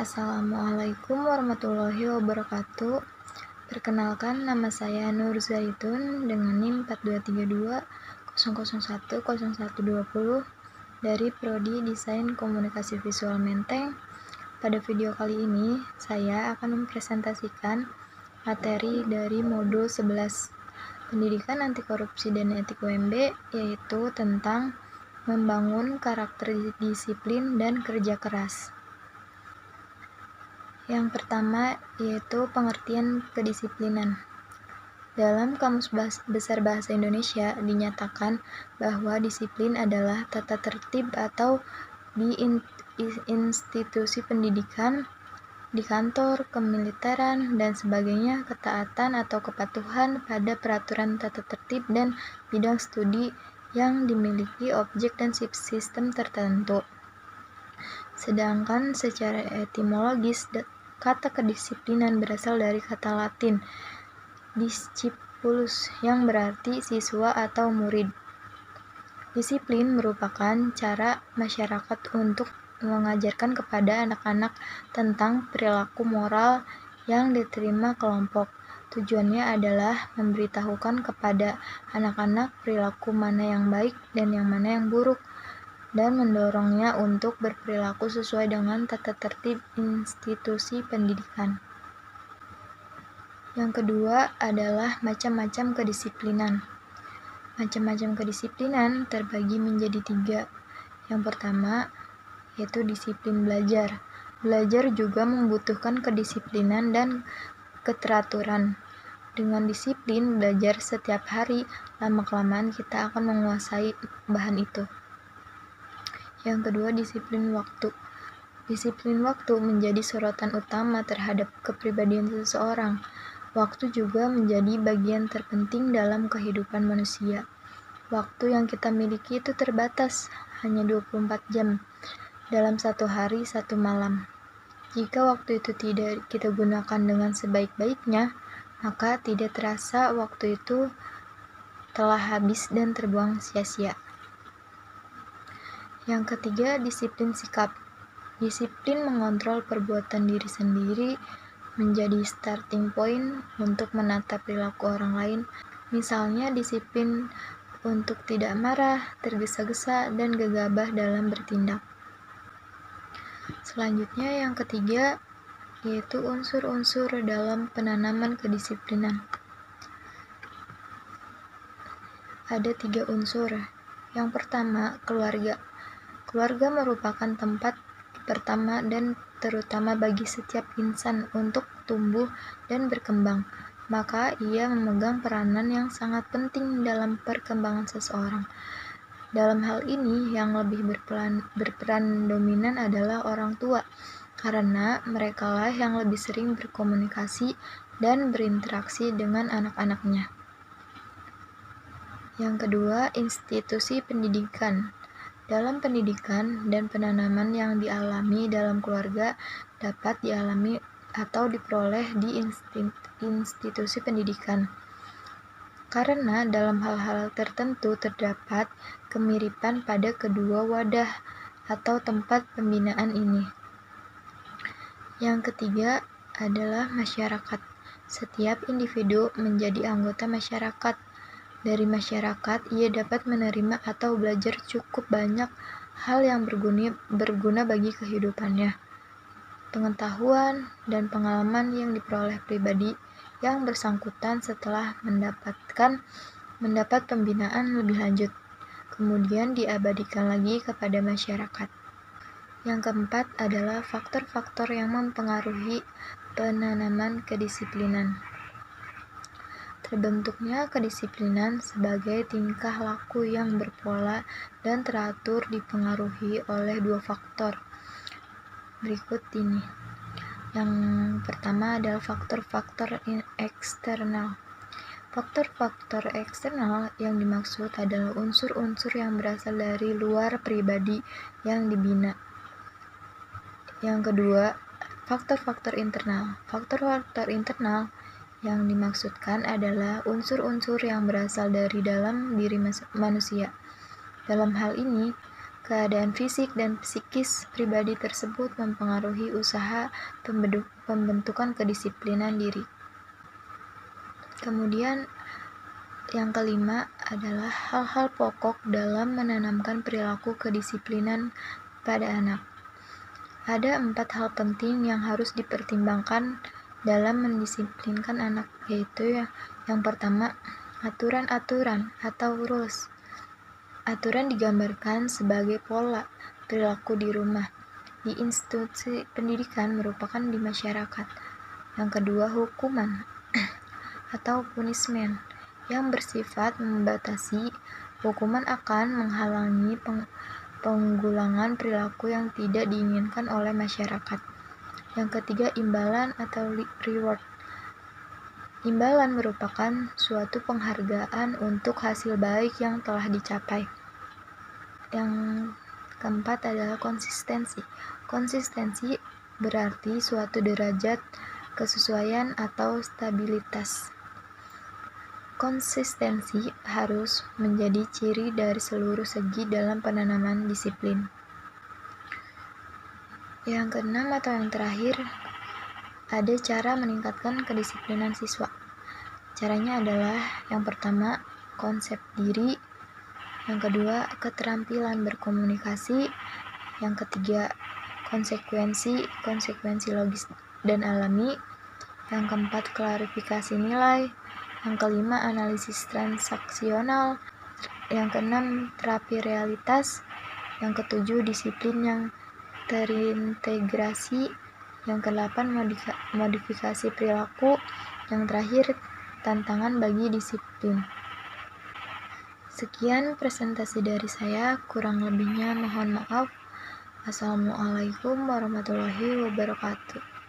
Assalamualaikum warahmatullahi wabarakatuh. Perkenalkan, nama saya Nur Zaitun dengan NIM 42320010010120 dari Prodi Desain Komunikasi Visual Menteng. Pada video kali ini, saya akan mempresentasikan materi dari modul 11 Pendidikan Anti Korupsi dan Etik UMB, yaitu tentang membangun karakter disiplin dan kerja keras. Yang pertama yaitu pengertian kedisiplinan. Dalam Kamus Besar Bahasa Indonesia dinyatakan bahwa disiplin adalah tata tertib atau di institusi pendidikan, di kantor, kemiliteran, dan sebagainya, ketaatan atau kepatuhan pada peraturan tata tertib dan bidang studi yang dimiliki objek dan sistem tertentu. Sedangkan secara etimologis, kata kedisiplinan berasal dari kata Latin discipulus yang berarti siswa atau murid. Disiplin merupakan cara masyarakat untuk mengajarkan kepada anak-anak tentang perilaku moral yang diterima kelompok. Tujuannya adalah memberitahukan kepada anak-anak perilaku mana yang baik dan yang mana yang buruk, dan mendorongnya untuk berperilaku sesuai dengan tata tertib institusi pendidikan. Yang kedua adalah macam-macam kedisiplinan. Macam-macam kedisiplinan terbagi menjadi 3. Yang pertama yaitu disiplin belajar. Belajar juga membutuhkan kedisiplinan dan keteraturan. Dengan disiplin belajar setiap hari, lama-kelamaan kita akan menguasai bahan itu. Yang kedua, disiplin waktu. Disiplin waktu menjadi sorotan utama terhadap kepribadian seseorang. Waktu juga menjadi bagian terpenting dalam kehidupan manusia. Waktu yang kita miliki itu terbatas, hanya 24 jam dalam satu hari, satu malam. Jika waktu itu tidak kita gunakan dengan sebaik-baiknya, maka tidak terasa waktu itu telah habis dan terbuang sia-sia. Yang ketiga, disiplin sikap. Disiplin mengontrol perbuatan diri sendiri menjadi starting point untuk menata perilaku orang lain. Misalnya disiplin untuk tidak marah, tergesa-gesa, dan gegabah dalam bertindak. Selanjutnya yang ketiga yaitu unsur-unsur dalam penanaman kedisiplinan. Ada 3 unsur. Yang pertama, keluarga. Keluarga merupakan tempat pertama dan terutama bagi setiap insan untuk tumbuh dan berkembang, maka ia memegang peranan yang sangat penting dalam perkembangan seseorang. Dalam hal ini, yang lebih berperan dominan adalah orang tua, karena merekalah yang lebih sering berkomunikasi dan berinteraksi dengan anak-anaknya. Yang kedua, institusi pendidikan. Dalam pendidikan dan penanaman yang dialami dalam keluarga dapat dialami atau diperoleh di institusi pendidikan. Karena dalam hal-hal tertentu terdapat kemiripan pada kedua wadah atau tempat pembinaan ini. Yang ketiga adalah masyarakat. Setiap individu menjadi anggota masyarakat. Dari masyarakat, ia dapat menerima atau belajar cukup banyak hal yang berguna bagi kehidupannya. Pengetahuan dan pengalaman yang diperoleh pribadi yang bersangkutan setelah mendapat pembinaan lebih lanjut, kemudian diabadikan lagi kepada masyarakat. Yang keempat adalah faktor-faktor yang mempengaruhi penanaman kedisiplinan. Terbentuknya kedisiplinan sebagai tingkah laku yang berpola dan teratur dipengaruhi oleh 2 faktor berikut ini. Yang pertama adalah faktor-faktor eksternal. Faktor-faktor eksternal yang dimaksud adalah unsur-unsur yang berasal dari luar pribadi yang dibina. Yang kedua, faktor-faktor internal. Faktor-faktor internal yang dimaksudkan adalah unsur-unsur yang berasal dari dalam diri manusia. Dalam hal ini, Keadaan fisik dan psikis pribadi tersebut mempengaruhi usaha pembentukan kedisiplinan diri. Kemudian yang kelima adalah hal-hal pokok dalam menanamkan perilaku kedisiplinan pada anak. Ada 4 hal penting yang harus dipertimbangkan dalam mendisiplinkan anak, yaitu yang pertama, aturan-aturan atau rules. Aturan digambarkan sebagai pola perilaku di rumah, di institusi pendidikan merupakan di masyarakat. Yang kedua, hukuman atau punishment yang bersifat membatasi. Hukuman akan menghalangi pengulangan perilaku yang tidak diinginkan oleh masyarakat. Yang ketiga, imbalan atau reward. Imbalan merupakan suatu penghargaan untuk hasil baik yang telah dicapai. Yang keempat adalah konsistensi. Konsistensi berarti suatu derajat kesesuaian atau stabilitas. Konsistensi harus menjadi ciri dari seluruh segi dalam penanaman disiplin. Yang keenam atau yang terakhir, ada cara meningkatkan kedisiplinan siswa. Caranya adalah yang pertama, konsep diri. Yang kedua, keterampilan berkomunikasi. Yang ketiga, konsekuensi logis dan alami. Yang keempat, klarifikasi nilai. Yang kelima, analisis transaksional. Yang keenam, terapi realitas. Yang ketujuh, disiplin yang terintegrasi. Yang kedelapan, modifikasi perilaku. Yang terakhir, tantangan bagi disiplin. Sekian presentasi dari saya, kurang lebihnya mohon maaf. Assalamualaikum warahmatullahi wabarakatuh.